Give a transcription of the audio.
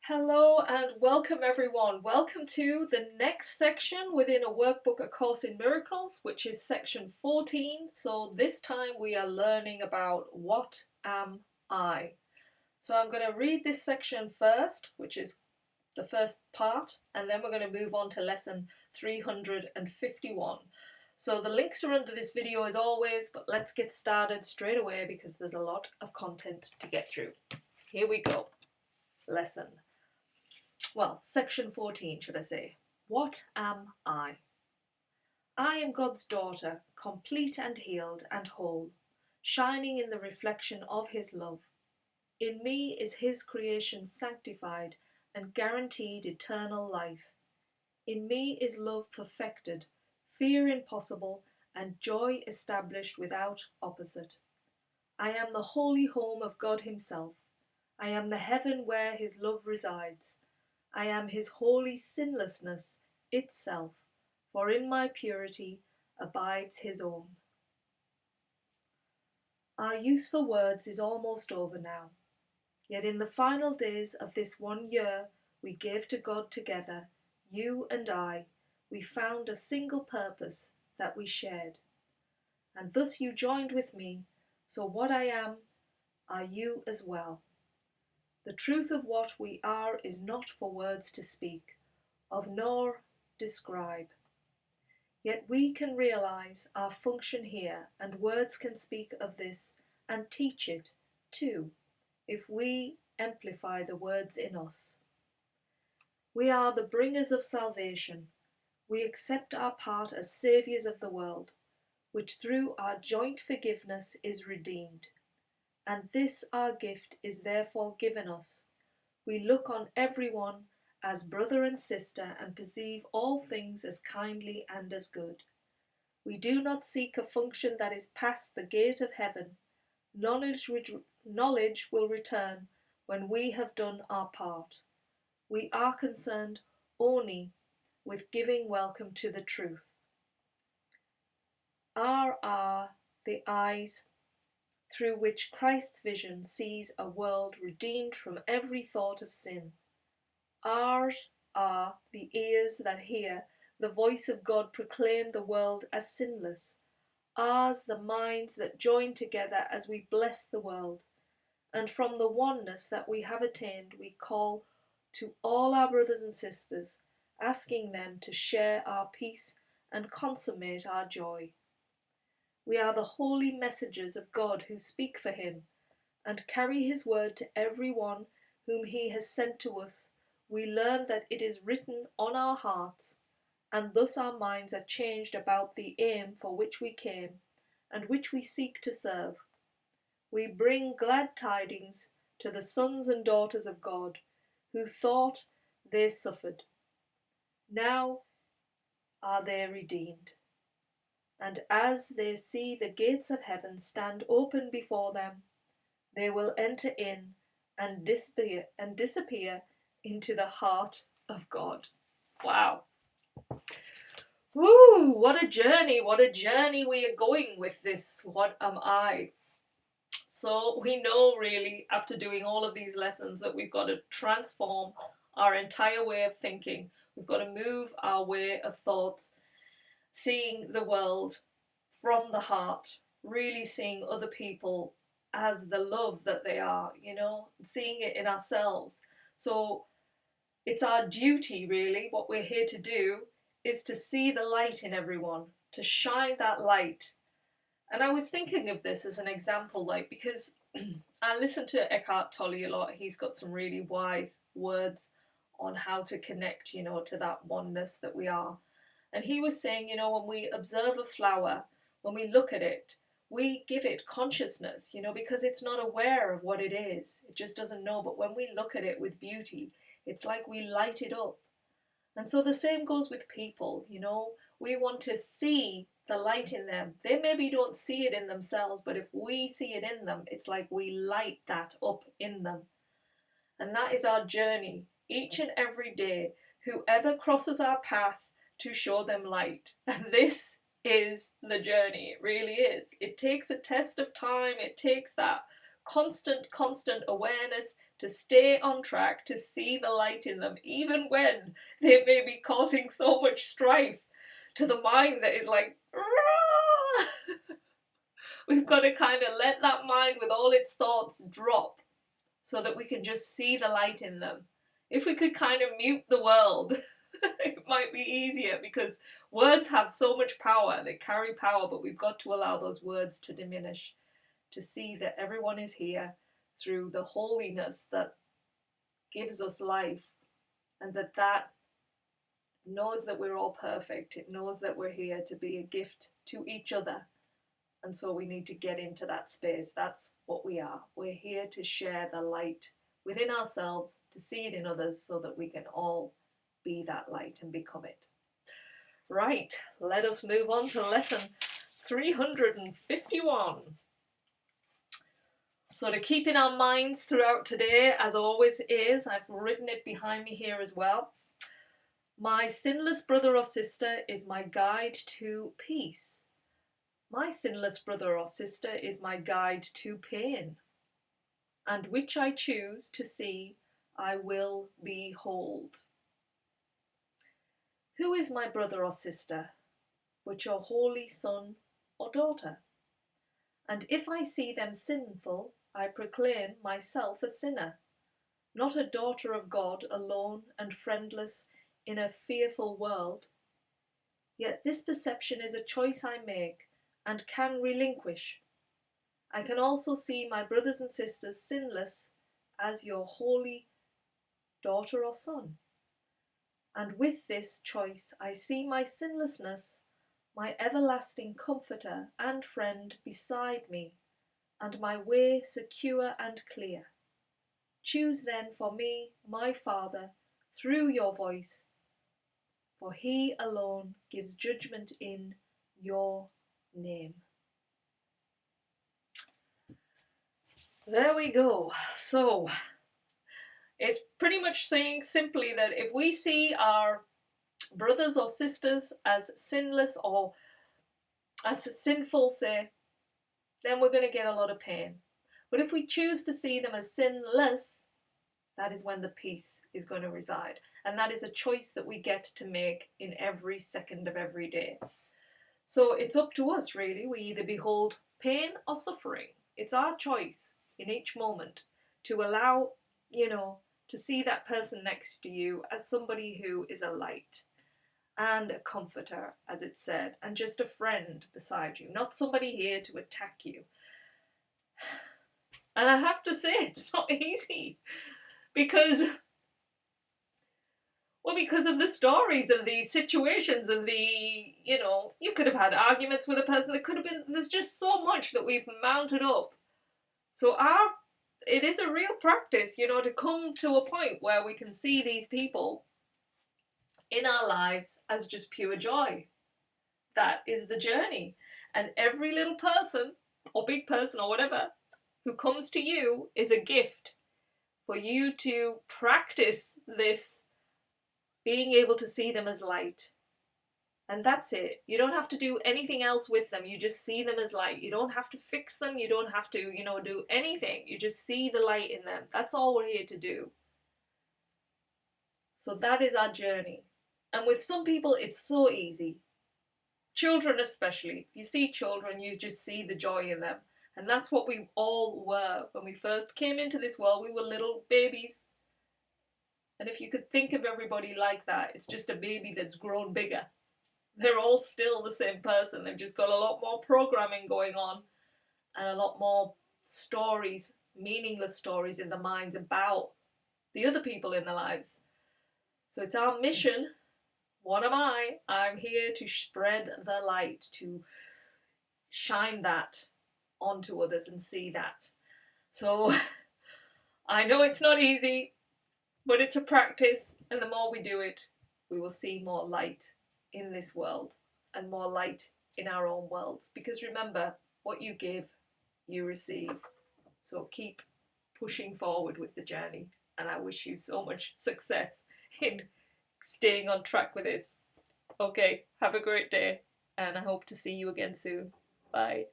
Hello and welcome everyone. Welcome to the next section within a workbook, A Course in Miracles, which is section 14. So this time we are learning about what am I? So I'm going to read this section first, which is the first part, and then we're going to move on to lesson 351. So the links are under this video as always, but let's get started straight away because there's a lot of content to get through. Here we go. Section 14, should I say. What am I? I am God's daughter, complete and healed and whole, shining in the reflection of His love. In me is His creation sanctified and guaranteed eternal life. In me is love perfected, fear impossible, and joy established without opposite. I am the holy home of God Himself. I am the heaven where His love resides. I am His holy sinlessness itself, for in my purity abides His own. Our use for words is almost over now, yet in the final days of this 1 year we gave to God together, you and I, we found a single purpose that we shared. And thus you joined with me, so what I am, are you as well. The truth of what we are is not for words to speak of nor describe. Yet we can realize our function here, and words can speak of this and teach it too, if we amplify the words in us. We are the bringers of salvation. We accept our part as saviours of the world, which through our joint forgiveness is redeemed. And this our gift is therefore given us. We look on everyone as brother and sister and perceive all things as kindly and as good. We do not seek a function that is past the gate of heaven. Knowledge will return when we have done our part. We are concerned only with giving welcome to the truth. Our are the eyes through which Christ's vision sees a world redeemed from every thought of sin. Ours are the ears that hear the voice of God proclaim the world as sinless. Ours the minds that join together as we bless the world. And from the oneness that we have attained, we call to all our brothers and sisters, asking them to share our peace and consummate our joy. We are the holy messengers of God who speak for Him and carry His word to every one whom He has sent to us. We learn that it is written on our hearts, and thus our minds are changed about the aim for which we came and which we seek to serve. We bring glad tidings to the sons and daughters of God who thought they suffered. Now are they redeemed. And as they see the gates of heaven stand open before them, they will enter in and disappear into the heart of God. Wow. Woo, what a journey we are going with this. What am I? So we know really after doing all of these lessons that we've got to transform our entire way of thinking. We've got to move our way of thoughts, seeing the world from the heart, really seeing other people as the love that they are, seeing it in ourselves. So it's our duty, really, what we're here to do is to see the light in everyone, to shine that light. And I was thinking of this as an example, because I listen to Eckhart Tolle a lot. He's got some really wise words on how to connect, to that oneness that we are. And he was saying, when we observe a flower, when we look at it, we give it consciousness, because it's not aware of what it is. It just doesn't know. But when we look at it with beauty, it's like we light it up. And so the same goes with people, we want to see the light in them. They maybe don't see it in themselves, but if we see it in them, it's like we light that up in them. And that is our journey, each and every day. Whoever crosses our path, to show them light. And this is the journey. It really is. It takes a test of time. It takes that constant awareness to stay on track, to see the light in them, even when they may be causing so much strife to the mind that is like, "Rah!" We've got to kind of let that mind with all its thoughts drop so that we can just see the light in them. If we could kind of mute the world, it might be easier, because words have so much power, they carry power, but we've got to allow those words to diminish, to see that everyone is here through the holiness that gives us life, and that knows that we're all perfect. It knows that we're here to be a gift to each other. And so we need to get into that space. That's what we are. We're here to share the light within ourselves, to see it in others, so that we can all be that light and become it. Right, let us move on to lesson 351. So to keep in our minds throughout today, as always is, I've written it behind me here as well. My sinless brother or sister is my guide to peace. My sinless brother or sister is my guide to pain, and which I choose to see, I will behold. Who is my brother or sister, which are holy son or daughter? And if I see them sinful, I proclaim myself a sinner, not a daughter of God, alone and friendless in a fearful world. Yet this perception is a choice I make, and can relinquish. I can also see my brothers and sisters sinless as your holy daughter or son. And with this choice I see my sinlessness, my everlasting comforter and friend beside me, and my way secure and clear. Choose then for me, my Father, through your voice, for he alone gives judgment in your name. There we go. So it's pretty much saying simply that if we see our brothers or sisters as sinless or as sinful, say, then we're going to get a lot of pain. But if we choose to see them as sinless, that is when the peace is going to reside. And that is a choice that we get to make in every second of every day. So it's up to us, really. We either behold pain or suffering. It's our choice in each moment to allow, to see that person next to you as somebody who is a light and a comforter, as it said, and just a friend beside you, not somebody here to attack you. And I have to say, it's not easy, because of the stories and the situations and you could have had arguments with a person, there's just so much that we've mounted up. So it is a real practice, to come to a point where we can see these people in our lives as just pure joy. That is the journey. And every little person, or big person, or whatever, who comes to you is a gift for you to practice this, being able to see them as light. And that's it. You don't have to do anything else with them. You just see them as light. You don't have to fix them. You don't have to, do anything. You just see the light in them. That's all we're here to do. So that is our journey. And with some people, it's so easy. Children especially. If you see children, you just see the joy in them. And that's what we all were. When we first came into this world, we were little babies. And if you could think of everybody like that, it's just a baby that's grown bigger. They're all still the same person. They've just got a lot more programming going on and a lot more stories, meaningless stories in their minds about the other people in their lives. So it's our mission. What am I? I'm here to spread the light, to shine that onto others and see that. So I know it's not easy, but it's a practice, and the more we do it, we will see more light in this world and more light in our own worlds. Because remember, what you give, you receive. So keep pushing forward with the journey, and I wish you so much success in staying on track with this. Okay, have a great day, and I hope to see you again soon. Bye.